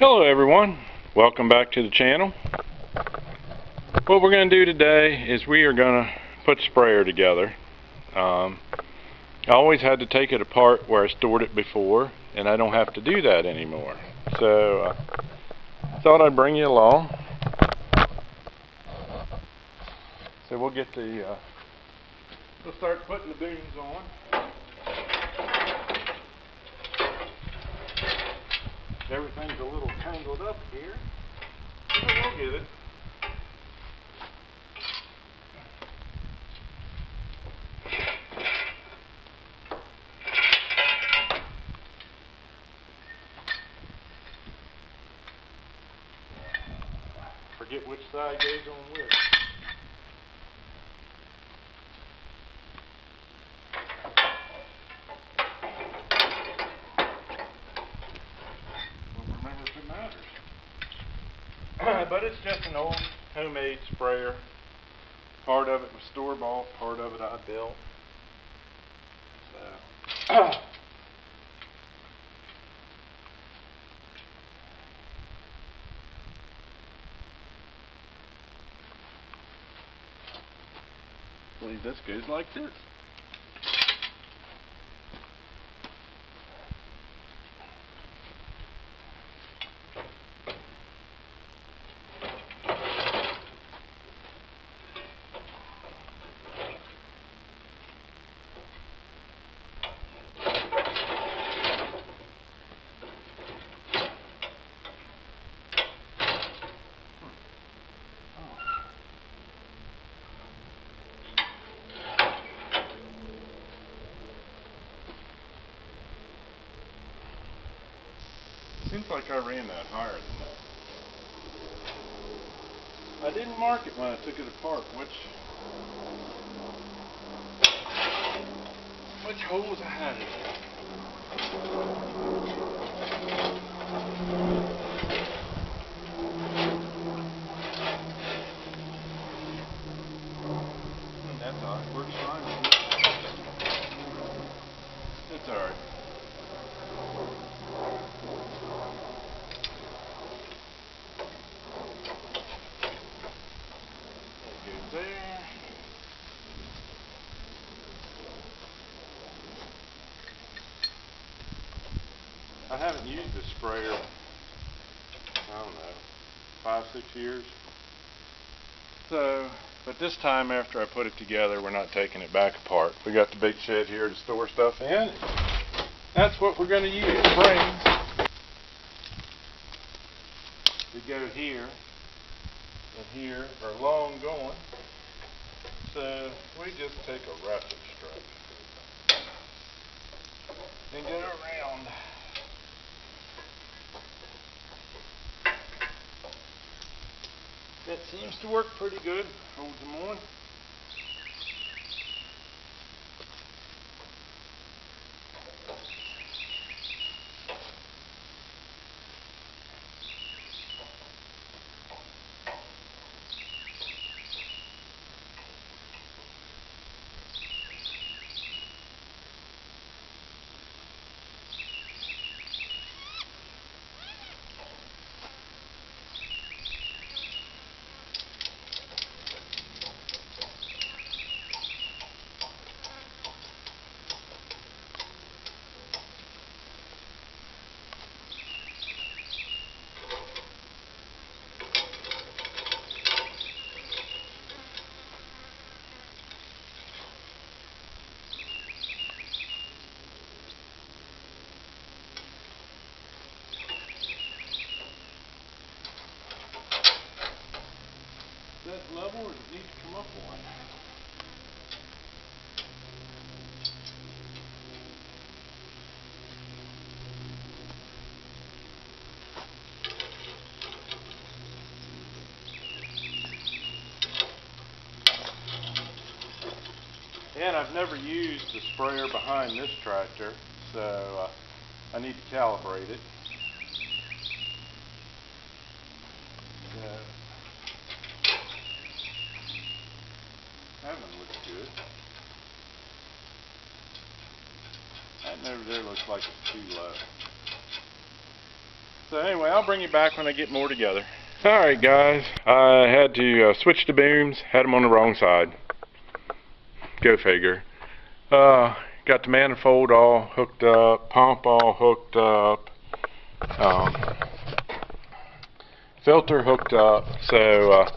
Hello everyone, welcome back to the channel. What we're going to do today is we are going to put a sprayer together. I always had to take it apart where I stored it before, and I don't have to do that anymore. So I thought I'd bring you along. So we'll get we'll start putting the booms on. Everything's a little tangled up here, but we'll get it. Forget which side goes on which. But it's just an old homemade sprayer. Part of it was store-bought, part of it I built. So I believe this goes like this. Seems like I ran that higher than that. I didn't mark it when I took it apart, which holes I had in it. That's alright, works fine. It's alright. There. I haven't used this sprayer, I don't know, 5-6 years. So, but this time after I put it together, we're not taking it back apart. We got the big shed here to store stuff in. That's what we're going to use. Springs that go here and here are long going. So we just take a ratchet strap and go around. That seems to work pretty good. Holds them on. Is that level or does it need to come up one? And I've never used the sprayer behind this tractor, so I need to calibrate it. That one looks good. That over there looks like it's too low. So anyway, I'll bring you back when I get more together. Alright guys, I had to switch the booms, had them on the wrong side. Go figure. Got the manifold all hooked up, pump all hooked up, filter hooked up. So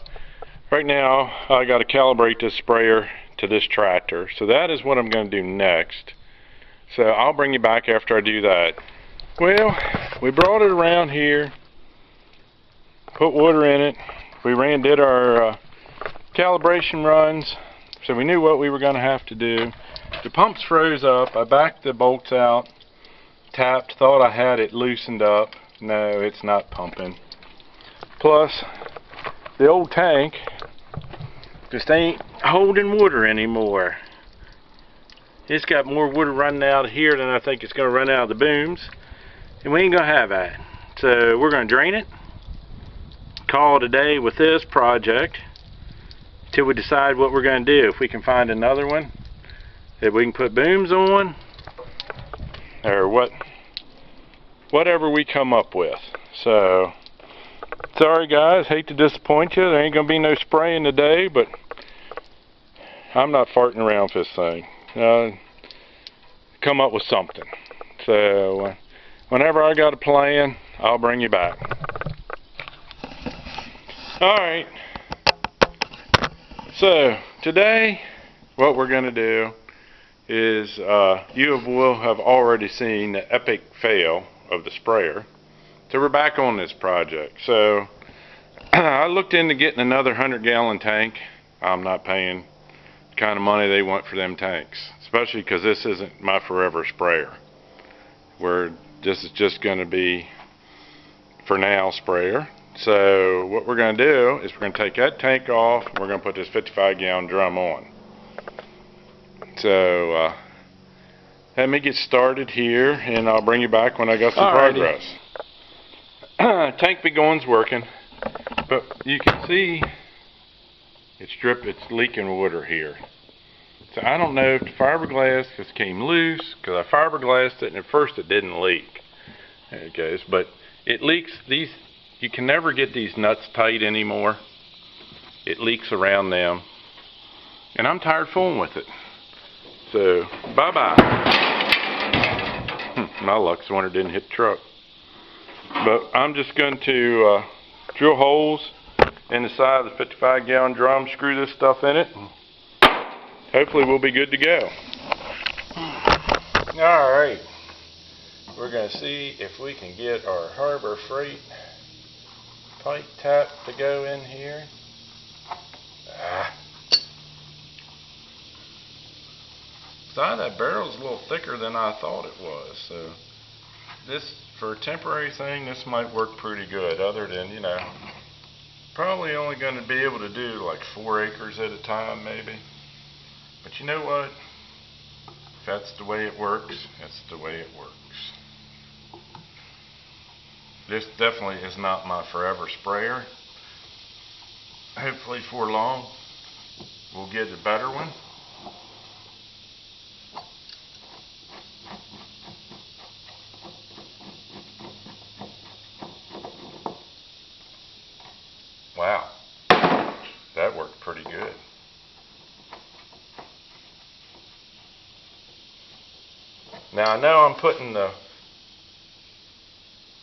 right now I got to calibrate this sprayer to this tractor. So that is what I'm going to do next. So I'll bring you back after I do that. Well, we brought it around here, put water in it. We did our calibration runs, so we knew what we were going to have to do. The pumps froze up. I backed the bolts out, tapped, thought I had it loosened up. No, it's not pumping. Plus, the old tank just ain't holding water anymore. It's got more water running out of here than I think it's going to run out of the booms. And we ain't going to have that. So we're going to drain it. Call it a day with this project. Till we decide what we're going to do. If we can find another one that we can put booms on. Or whatever we come up with. So, sorry guys, hate to disappoint you. There ain't going to be no spraying today. But I'm not farting around with this thing. Come up with something. So, whenever I got a plan, I'll bring you back. Alright. So, today, what we're going to do is, you will have already seen the epic fail of the sprayer. So we're back on this project. So, I looked into getting another 100-gallon tank. I'm not paying the kind of money they want for them tanks. Especially because this isn't my forever sprayer. This is just going to be, for now, sprayer. So what we're going to do is we're going to take that tank off and we're going to put this 55-gallon drum on. So let me get started here and I'll bring you back when I got some progress. Tank begin's working, but you can see it's leaking water here. So I don't know if the fiberglass just came loose because I fiberglassed it and at first it didn't leak. There it goes, but it leaks these. You can never get these nuts tight anymore. It leaks around them. And I'm tired fooling with it. So, bye-bye. My luck's the one that didn't hit the truck. But I'm just going to drill holes in the side of the 55-gallon drum, screw this stuff in it. Hopefully we'll be good to go. Alright. We're going to see if we can get our Harbor Freight pipe tap to go in here. Side of that barrel's a little thicker than I thought it was, so this, for a temporary thing, this might work pretty good, other than, you know, probably only going to be able to do like 4 acres at a time maybe. But you know what? If that's the way it works, that's the way it works. This definitely is not my forever sprayer. Hopefully for long we'll get a better one. Wow, that worked pretty good. Now I know I'm putting the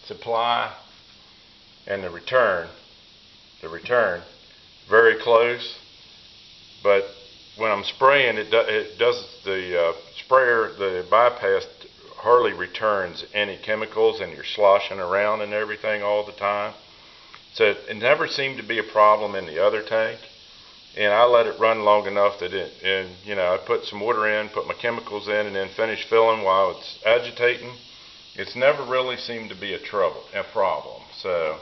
supply and the return very close, but when I'm spraying the sprayer, the bypass hardly returns any chemicals, and you're sloshing around and everything all the time. So it never seemed to be a problem in the other tank, and I let it run long enough that I put some water in, put my chemicals in, and then finish filling while it's agitating. It's never really seemed to be a problem. So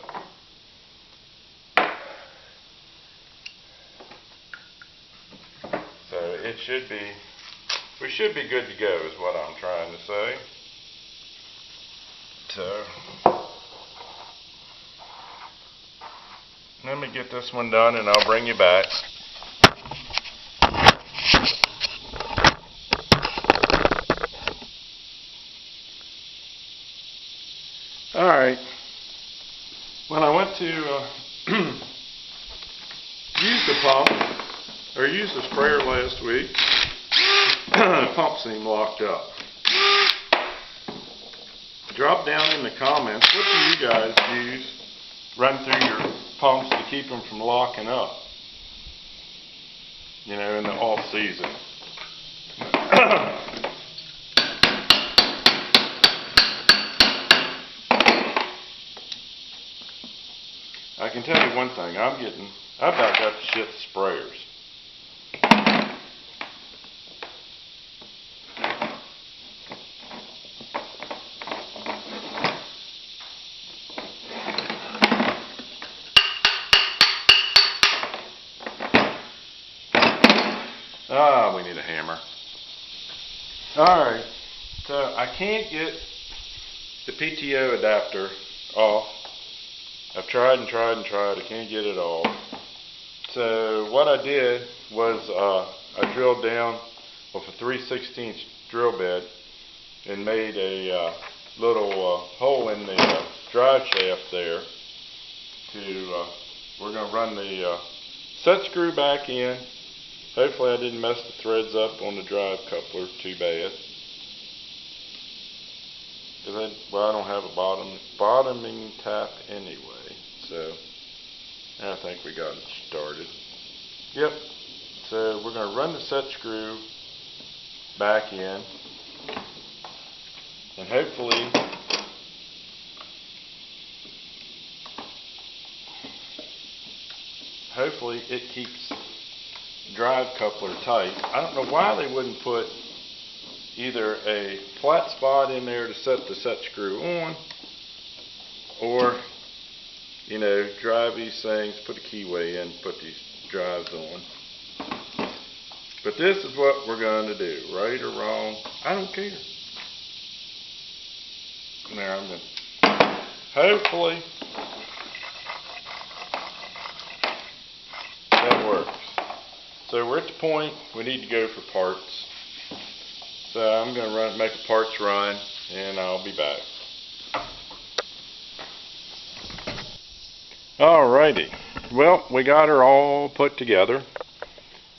we should be good to go is what I'm trying to say. So let me get this one done and I'll bring you back. Alright, When I went to use the pump, or use the sprayer last week, the pump seemed locked up. Drop down in the comments, what do you guys use, run through your pumps to keep them from locking up, you know, in the off season. I can tell you one thing, I've about got to ship sprayers. We need a hammer. Alright, so I can't get the PTO adapter off. I've tried and tried and tried. I can't get it off. So what I did was I drilled down with a 3/16 drill bit and made a little hole in the drive shaft there. We're going to run the set screw back in. Hopefully I didn't mess the threads up on the drive coupler too bad. Well, I don't have a bottoming tap anyway, so I think we got it started. Yep, so we're going to run the set screw back in, and hopefully it keeps the drive coupler tight. I don't know why they wouldn't put either a flat spot in there to set the set screw on, or, you know, drive these things, put a keyway in, put these drives on. But this is what we're going to do, right or wrong, I don't care. Now I'm going to, hopefully that works. So we're at the point we need to go for parts. So I'm going to make a parts run, and I'll be back. Alrighty, well, we got her all put together.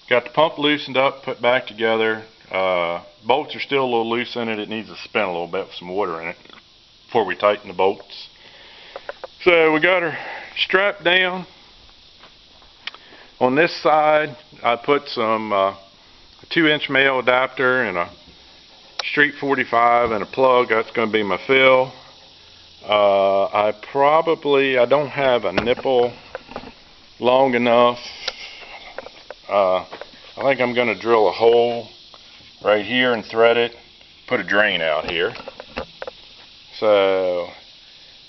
Got the pump loosened up, put back together. Bolts are still a little loose in it. It needs to spin a little bit with some water in it before we tighten the bolts. So we got her strapped down. On this side, I put some a 2-inch male adapter and a Street 45 and a plug. That's going to be my fill. I don't have a nipple long enough. I think I'm going to drill a hole right here and thread it, put a drain out here. So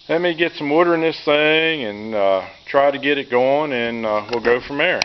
let me get some water in this thing and try to get it going, and we'll go from there.